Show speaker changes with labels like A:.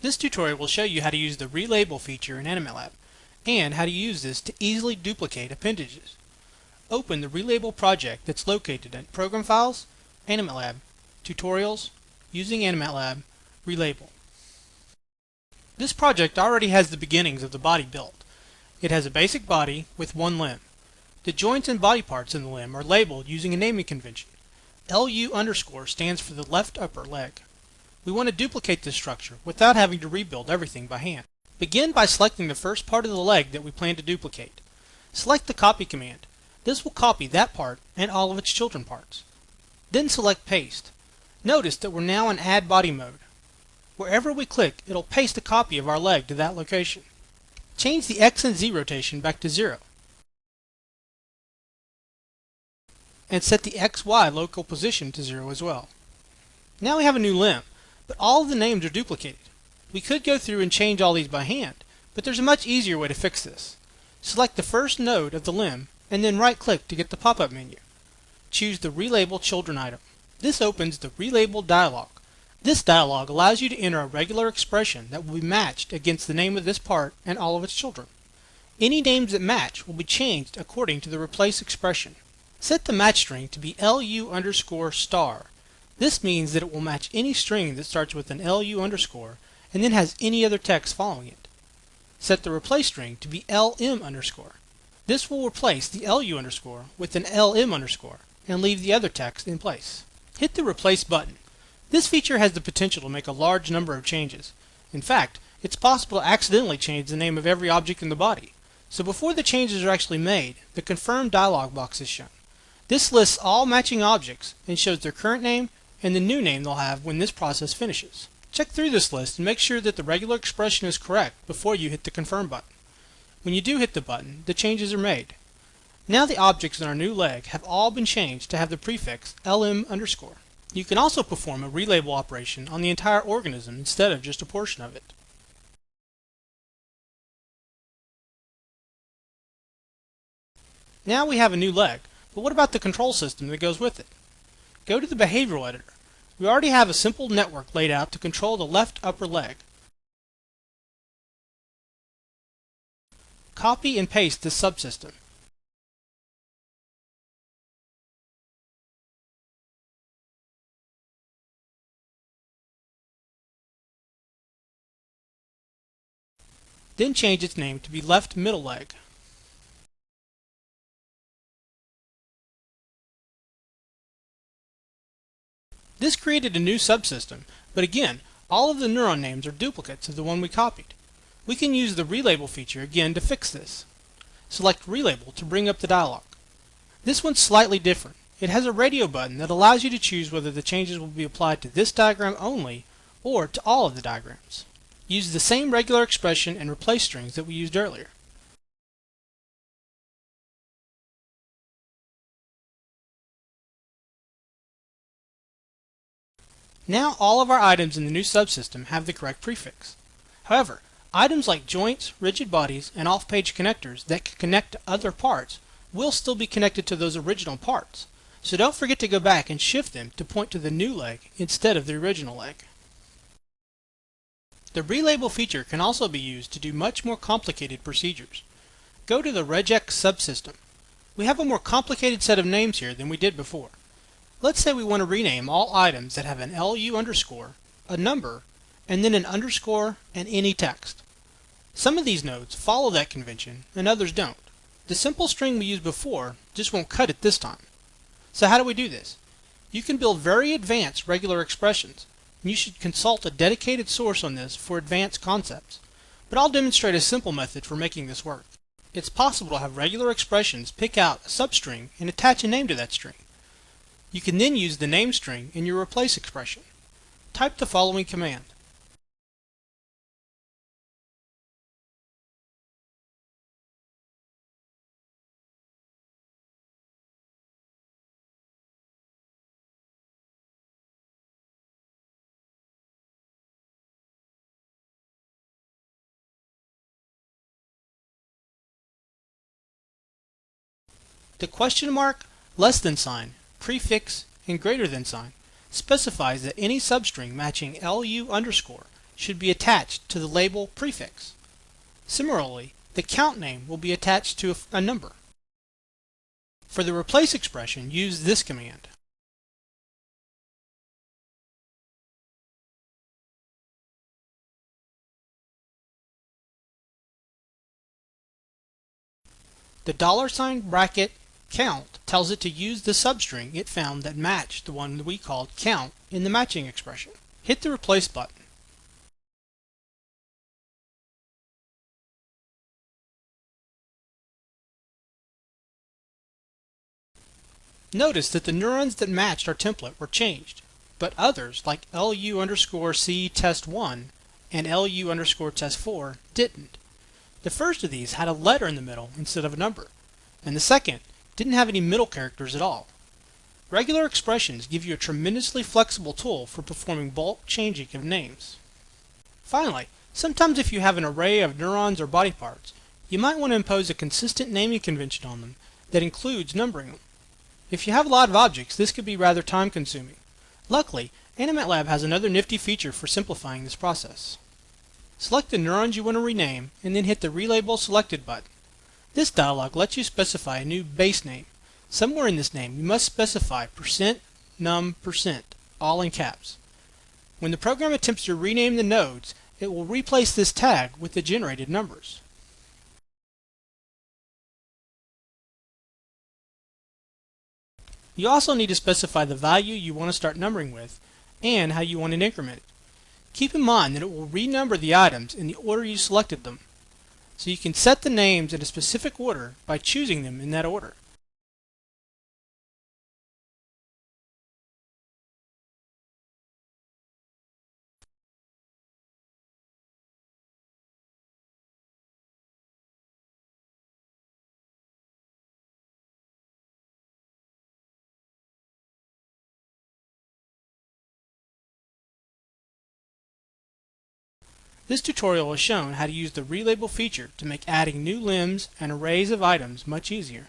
A: This tutorial will show you how to use the relabel feature in AnimatLab and how to use this to easily duplicate appendages. Open the relabel project that's located in Program Files, AnimatLab, Tutorials, Using AnimatLab, Relabel. This project already has the beginnings of the body built. It has a basic body with one limb. The joints and body parts in the limb are labeled using a naming convention. LU_ stands for the left upper leg. We want to duplicate this structure without having to rebuild everything by hand. Begin by selecting the first part of the leg that we plan to duplicate. Select the copy command. This will copy that part and all of its children parts. Then select paste. Notice that we're now in add body mode. Wherever we click, it'll paste a copy of our leg to that location. Change the X and Z rotation back to 0. And set the XY local position to 0 as well. Now we have a new limb, but all of the names are duplicated. We could go through and change all these by hand, but there's a much easier way to fix this. Select the first node of the limb and then right-click to get the pop-up menu. Choose the Relabel Children item. This opens the Relabel dialog. This dialog allows you to enter a regular expression that will be matched against the name of this part and all of its children. Any names that match will be changed according to the replace expression. Set the match string to be LU_*. This means that it will match any string that starts with an LU_ and then has any other text following it. Set the replace string to be LM_. This will replace the LU_ with an LM_ and leave the other text in place. Hit the replace button. This feature has the potential to make a large number of changes. In fact, it's possible to accidentally change the name of every object in the body. So before the changes are actually made, the confirm dialog box is shown. This lists all matching objects and shows their current name and the new name they'll have when this process finishes. Check through this list and make sure that the regular expression is correct before you hit the confirm button. When you do hit the button, the changes are made. Now the objects in our new leg have all been changed to have the prefix LM_. You can also perform a relabel operation on the entire organism instead of just a portion of it. Now we have a new leg, but what about the control system that goes with it? Go to the behavioral editor. We already have a simple network laid out to control the left upper leg. Copy and paste this subsystem. Then change its name to be left middle leg. This created a new subsystem, but again, all of the neuron names are duplicates of the one we copied. We can use the relabel feature again to fix this. Select Relabel to bring up the dialog. This one's slightly different. It has a radio button that allows you to choose whether the changes will be applied to this diagram only or to all of the diagrams. Use the same regular expression and replace strings that we used earlier. Now all of our items in the new subsystem have the correct prefix. However, items like joints, rigid bodies, and off-page connectors that can connect to other parts will still be connected to those original parts. So don't forget to go back and shift them to point to the new leg instead of the original leg. The relabel feature can also be used to do much more complicated procedures. Go to the regex subsystem. We have a more complicated set of names here than we did before. Let's say we want to rename all items that have an LU_, a number, and then an underscore and any text. Some of these nodes follow that convention and others don't. The simple string we used before just won't cut it this time. So how do we do this? You can build very advanced regular expressions, and you should consult a dedicated source on this for advanced concepts. But I'll demonstrate a simple method for making this work. It's possible to have regular expressions pick out a substring and attach a name to that string. You can then use the name string in your replace expression. Type the following command. The question mark, less than sign, prefix, and greater than sign specifies that any substring matching LU_ should be attached to the label prefix. Similarly, the count name will be attached to a number. For the replace expression, use this command. The $bracket count tells it to use the substring it found that matched the one that we called count in the matching expression. Hit the replace button. Notice that the neurons that matched our template were changed, but others like LU_C test1 and LU_test4 didn't. The first of these had a letter in the middle instead of a number, and the second didn't have any middle characters at all. Regular expressions give you a tremendously flexible tool for performing bulk changing of names. Finally, sometimes if you have an array of neurons or body parts, you might want to impose a consistent naming convention on them that includes numbering them. If you have a lot of objects, this could be rather time-consuming. Luckily, AnimatLab has another nifty feature for simplifying this process. Select the neurons you want to rename and then hit the Relabel Selected button. This dialog lets you specify a new base name. Somewhere in this name you must specify %num%, all in caps. When the program attempts to rename the nodes, it will replace this tag with the generated numbers. You also need to specify the value you want to start numbering with and how you want it incremented. Keep in mind that it will renumber the items in the order you selected them, so you can set the names in a specific order by choosing them in that order. This tutorial has shown how to use the relabel feature to make adding new limbs and arrays of items much easier.